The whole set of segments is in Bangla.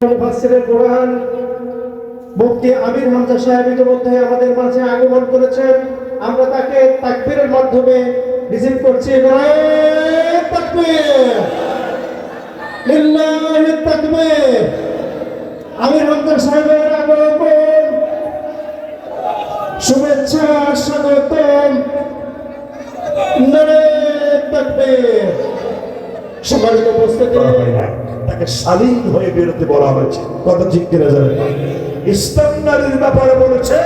মুফাসসিরুল কুরআন মুফতি আমির হামজা সাহেব ইতিমধ্যে আমাদের মাঝে আগমন করেছেন। আমরা তাকে তাকবীরের মাধ্যমে রিসিভ করছি। নারায়ে তাকবীর, লিল্লাহি তাকবীর। আমির হামজা সাহেবের আগমন, শুভেচ্ছা, স্বাগতম। নারায়ে তাকবীর। সম্মানিত উপস্থিতি, তাকে শালীন হয়ে বেরোতে বলা হয়েছে। কথা ঠিক কিনা জানেন? ইসলাম নারীর ব্যাপারে বলেছে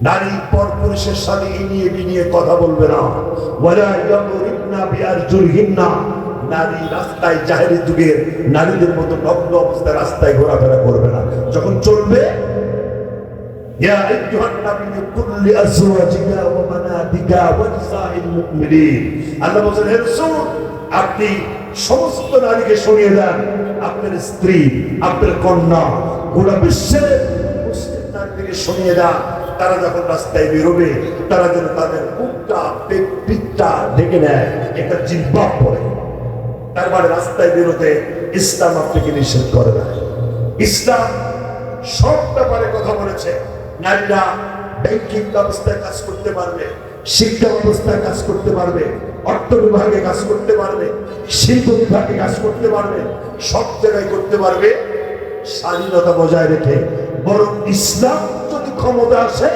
নারী পর পুরুষের সাথে নিয়ে বিনিয়ে কথা বলবে না। নারী রাস্তায় জাহেরি যুগের নারীদের মতো নগ্ন অবস্থায় রাস্তায় ঘোরাফেরা করবে না। যখন চলবে يا أيها النبي قل لأزواجك وبناتك ونساء المؤمنين আল্লাহ বলেন হে রাসূল আপনি সমস্ত নারীকে শুনিয়ে দেন, আপনার স্ত্রী, আপনার কন্যা, গোটা বিশ্বের মুসলিম নারীকে শুনিয়ে দেন, তারা যখন রাস্তায় বেরোবে তারা যেন তাদের মুখটা পিঠটা ঢেকে নেয়, একটা জিহ্বা পরে। তার মানে রাস্তায় বেরোতে ইসলাম আপনাকে নিষেধ করে না। ইসলাম সব ব্যাপারে কথা বলেছে। নারীরা ব্যাংকিং ব্যবস্থায় কাজ করতে পারবে, শিক্ষা ব্যবস্থায় কাজ করতে পারবে, অর্থ বিভাগে কাজ করতে পারবে, শিল্প বিভাগে কাজ করতে পারবে, সব জায়গায় করতে পারবে স্বাধীনতা বজায় রেখে। বরং ইসলাম যদি ক্ষমতা আসে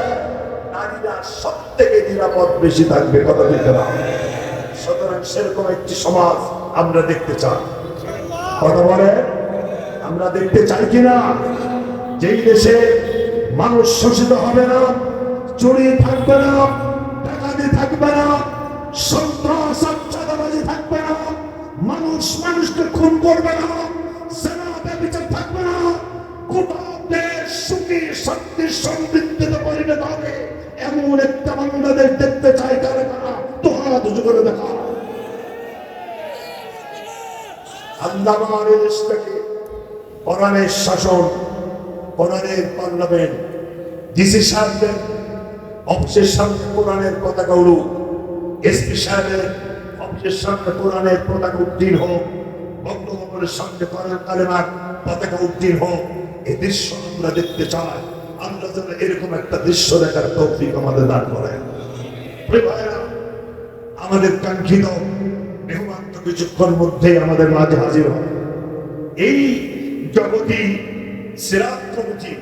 নারীরা সব থেকে নিরাপদ বেশি থাকবে। কথা বলতে না। সুতরাং সেরকম একটি সমাজ আমরা দেখতে চাই। কথা বলে আমরা দেখতে চাই কিনা? যেই দেশে মানুষ শোষিত হবে না, চুরি থাকবে না, ডাকাতি থাকবে না, সন্ত্রাস চাঁদাবাজি থাকবে না, মানুষ মানুষকে খুন করবে না, জেনা ব্যভিচার থাকবে না, গোটা দেশ সুখী শান্তি সমৃদ্ধিতে পরিণত হবে, এমন একটা বাংলাদেশ দেখতে চাই। কারা কারা তো হাত উঁচু করে দেখা। আল্লাহ আমাদের দেশটাকে কোরআনের শাসন, কোরআনের পার্লামেন্ট, ডিসি সাহেবের অফিসের সামনে কোরআনের পতাকা উড়ুক, এসপি সাহেবের অফিসের সামনে কোরআনের পতাকা উত্তীর্ণ হোক, বঙ্গভবনের সামনে কোরআন কালেমার পতাকা উত্তীর্ণ হোক। এই দৃশ্য আমরা দেখতে চাই। আমরা যেন এরকম একটা দৃশ্য দেখার তৌফিক আমাদের দান করেন। আমাদের কাঙ্ক্ষিত মেহমান তো কিছুক্ষণ মধ্যেই আমাদের মাঝে হাজির হয়। এই জগতি সিরাত কমিটি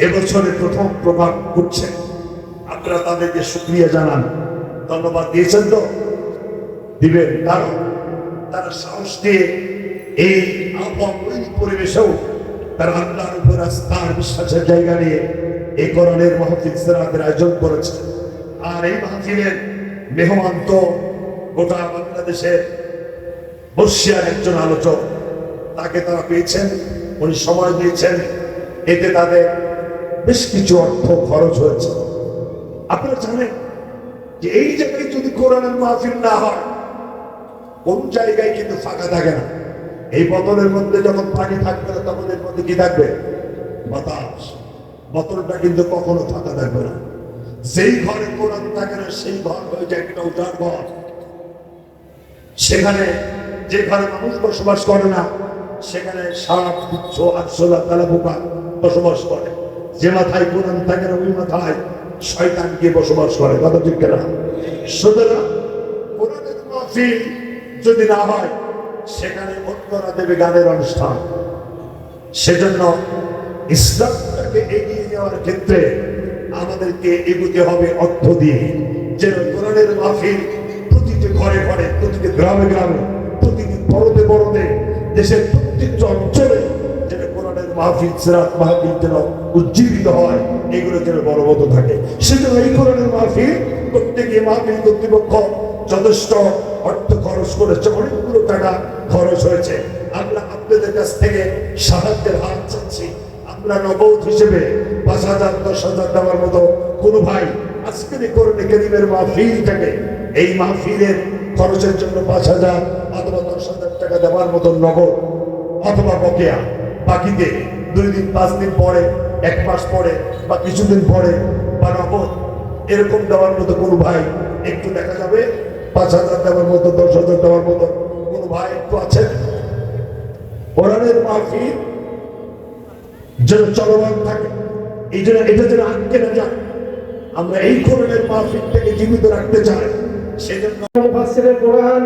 এবছরে প্রথম প্রভাব করছে। আপনারা তাদেরকে শুকরিয়া জানান, ধন্যবাদ দিয়েছেন তো দিবেন, কারণ তারা সাহস দিয়ে এই আবহাওয়া পরিবেশেও তারা আল্লাহর উপর আস্থার বিশ্বাসের জায়গা নিয়ে এই কোরআনের মাহফিল সিরাতের আয়োজন করেছে। আর এই মাহফিলের মেহমান তো গোটা বাংলাদেশের বর্ষিয়ার একজন আলোচক, তাকে তারা পেয়েছেন, উনি সময় দিয়েছেন, এতে তাদের বেশ কিছু অর্থ খরচ হয়েছে। আপনারা জানেন যে এই জায়গায় যদি কোরআনের মাহফিল না হয় কোন জায়গায় কিন্তু ফাঁকা থাকে না। এই বোতলের মধ্যে যখন পানি থাকবে না তখন এর মধ্যে কি থাকবে? বাতাস। বোতলটা কিন্তু কখনো ফাঁকা থাকবে না। যেই ঘরে কোরআন থাকে না সেই ঘর হয়ে যায় একটা উজাড় ঘর। সেখানে যে ঘরে মানুষ বসবাস করে না সেখানে সাপ, বিচ্ছ, আরশোলা, তেলাপোকা বসবাস করে। যে মাথায় কোরআন থাকে না ওই মাথায় শয়তান গিয়ে বসবাস করে। কথা ঠিক কিনা? সুতরাং কোরআনের মাহফিল যদি না হয় সেখানে অন্যরা দেবে গানের অনুষ্ঠান। সেজন্য ইসলামটাকে এগিয়ে নেওয়ার ক্ষেত্রে আমাদেরকে এগোতে হবে অর্থ দিয়ে। যেন কোরআনের মাহফিল প্রতিটি ঘরে ঘরে, প্রতিটি গ্রামে গ্রামে, প্রতিটি পরতে পরতে, দেশের প্রত্যেকটা অঞ্চলে যেন কোরআনের মাহফিল, সিরাত মাহফিল যেন উজ্জীবিত হয়, এগুলো যেন বলবৎ থাকে। সেজন্য এই কোরআনের মাহফিল করতে গিয়ে মাহফিল কর্তৃপক্ষ যথেষ্ট অর্থ খরচ করেছে, অনেকগুলো টাকা খরচ হয়েছে। আমরা আপনাদের কাছ থেকে সাহায্যের হাত চাচ্ছি। আমরা নগদ হিসেবে ৫,০০০, ১০,০০০ দেওয়ার মতো কোনো ভাই আজকের এই কোরআন কারীমের মাহফিল থেকে এই মাহফিলের খরচের জন্য ৫,০০০ অথবা ১০,০০০ টাকা দেওয়ার মতো নগদ অথবা বকেয়া বাকিতে ২ দিন, ৫ দিন পরে, ১ মাস পরে বা কিছুদিন পরে বা নগদ এরকম দেওয়ার মতো কোনো ভাই একটু দেখা যাবে ৫,০০০ দেওয়ার মতো, ১০,০০০ দেওয়ার মতো কোন ভাই একটু আছেন কোরআনের মাহফিল যেন চলমান থাকে, এই জন্য এটা যেন আটকে না যায়, আমরা এই কোরআনের মাহফিল থেকে জীবিত রাখতে চাই। সেজন্য মুফাসসিরে কোরআন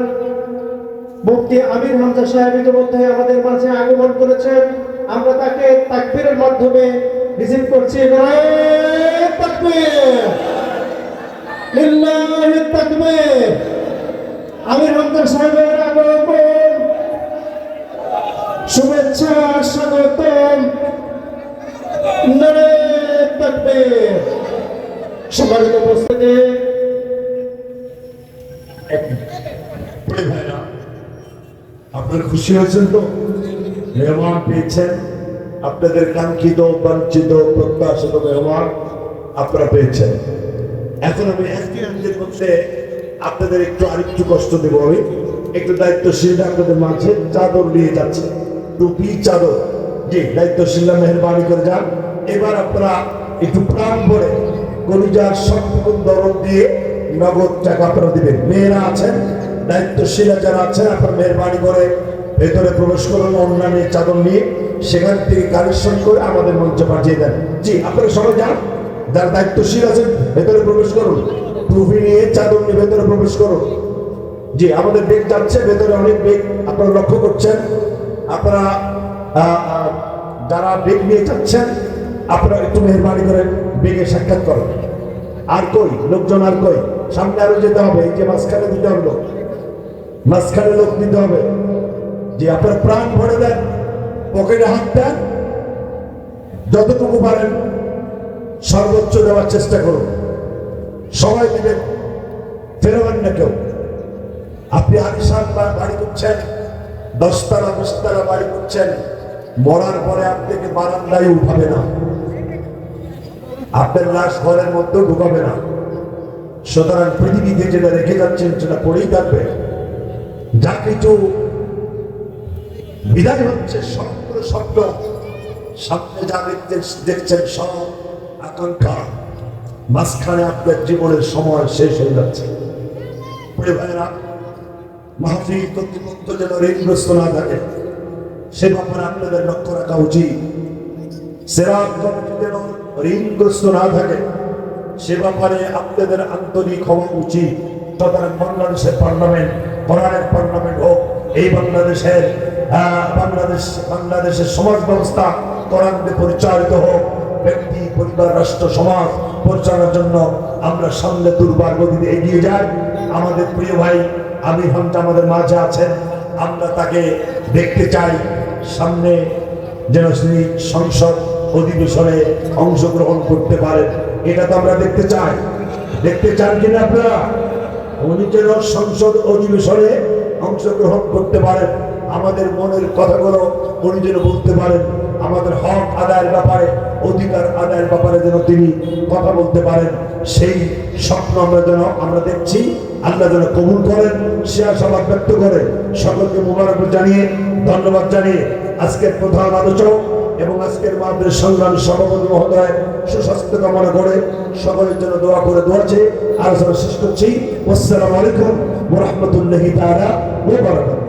মুফতি আমির হামজা সাহেব ইতিমধ্যে আমাদের মাঝে আগমন করেছেন। আমরা তাকে তাকবীরের মাধ্যমে রিসিভ করছি। নারায়ে তাকবীর, লিল্লাহি তাকবীর। আমির হামজা সাহেবের আগমন, শুভেচ্ছা, স্বাগতম। নারায়ে তাকবীর। সম্মানিত উপস্থিতি, ভাইরা, আপনারা খুশি হয়েছেন তো? মেহমান পেয়েছেন, আপনাদের কাঙ্ক্ষিত বাঞ্ছিত প্রত্যাশিত মেহমান আপনারা পেয়েছেন। এখন আমি একদিনের মধ্যে আপনাদের আরেকটু কষ্ট দেবো। আমি একটু দায়িত্বশীল আপনাদের মাঝে চাদর নিয়ে যাচ্ছে, টুপি চাদর। জি, দায়িত্বশীল মেহরবানি করে যান। এবার আপনারা একটু প্রাণ ভরে কলিজার সবটুকু দরদ দিয়ে নগদ টাকা আপনারা দিবেন। মেয়েরা আছেন, দায়িত্বশীল যারা আছেন, আপনারা মেহরবানি করে ভেতরে প্রবেশ করুন অন্যান্য চাদর নিয়ে, সেখান থেকে কালেকশন করে আমাদের মঞ্চে পাঠিয়ে দেন। জি, আপনারা সবাই যান, যারা দায়িত্বশীল আছেন ভেতরে প্রবেশ করুন, টুপি নিয়ে চাদর নিয়ে ভেতরে প্রবেশ করুন। জি, আমাদের বেগ যাচ্ছে, ভেতরে অনেক বেগ আপনারা লক্ষ্য করছেন। আপনারা যারা বেগ নিয়ে যাচ্ছেন, আপনারা একটু মেহরবানি করে বেগে সাক্ষাৎ করেন। আর কই লোকজন, আর কই? সামনে আরো যেতে হবে, এই যে মাঝখানে দিতে হবে লোক, মাঝখানে লোক দিতে হবে। যে আপনারা প্রাণ ভরে দেন, পকেটে হাত দেন, যতটুকু পারেন সর্বোচ্চ দেওয়ার চেষ্টা করুন। সবাই দিবেন, ফেরবেন না কেউ। আপনি আলিশান বাড়ি করছেন, 10 তলা 20 তলা বাড়ি করছেন, মরার পরে আপনাকে বারান্দায় উঠাবে না, আপনার লাশ ঘরের মধ্যে ঢুকাবে না। সুতরাং পৃথিবীতে যেটা রেখে যাচ্ছেন সেটা পড়েই থাকবে। যা কিছু বিদায় হচ্ছে সবগুলো শব্দ, সামনে যা দেখছেন সব আকাঙ্ক্ষা, মাঝখানে আপনার জীবনের সময় শেষ হয়ে যাচ্ছে। ভাইয়েরা, মাহফিল কর্তৃপক্ষ যেন ঋণগ্রস্ত না থাকে সে ব্যাপারে আপনাদের লক্ষ্য রাখা উচিত। সেরাত কমিটি যেন ঋণগ্রস্ত না থাকে সে ব্যাপারে আপনাদের আন্তরিক হওয়া উচিত। সুতরাং বাংলাদেশের পার্লামেন্ট, কোরআনের পার্লামেন্ট হোক, এই বাংলাদেশের সমাজ ব্যবস্থা কোরআন দিয়ে পরিচালিত হোক। ব্যক্তি, পরিবার, রাষ্ট্র, সমাজ পরিচালনার জন্য আমরা সামনে দুর্বার গতিতে এগিয়ে যাই। আমাদের প্রিয় ভাই আমির হামজা আমাদের মাঝে আছেন, আমরা তাকে দেখতে চাই সামনে যেন তিনি সংসদ অধিবেশনে অংশগ্রহণ করতে পারেন। এটা তো আমরা দেখতে চাই। দেখতে চান কিনা আপনারা? উনি যেন সংসদ অধিবেশনে অংশগ্রহণ করতে পারেন, আমাদের মনের কথাগুলো উনি যেন বলতে পারেন, আমাদের হক আদায়ের ব্যাপারে, অধিকার আদায়ের ব্যাপারে যেন তিনি কথা বলতে পারেন। সেই স্বপ্ন আমরা দেখছি। আল্লাহ যেন কবুল করেন, সে আশাবাদ ব্যক্ত করে সকলকে মুবারক জানিয়ে, ধন্যবাদ জানিয়ে আজকের প্রধান আলোচক এবং আজকের মাহফিলের সংগ্রামী সভাপতি মহোদয় সুস্বাস্থ্য কামনা করে সকলের জন্য দোয়া করে দোয়াছে আলোচনা শেষ করছি। আসসালামু আলাইকুম ওয়া রাহমাতুল্লাহি তাআলা ওয়া বারাকাতুহু।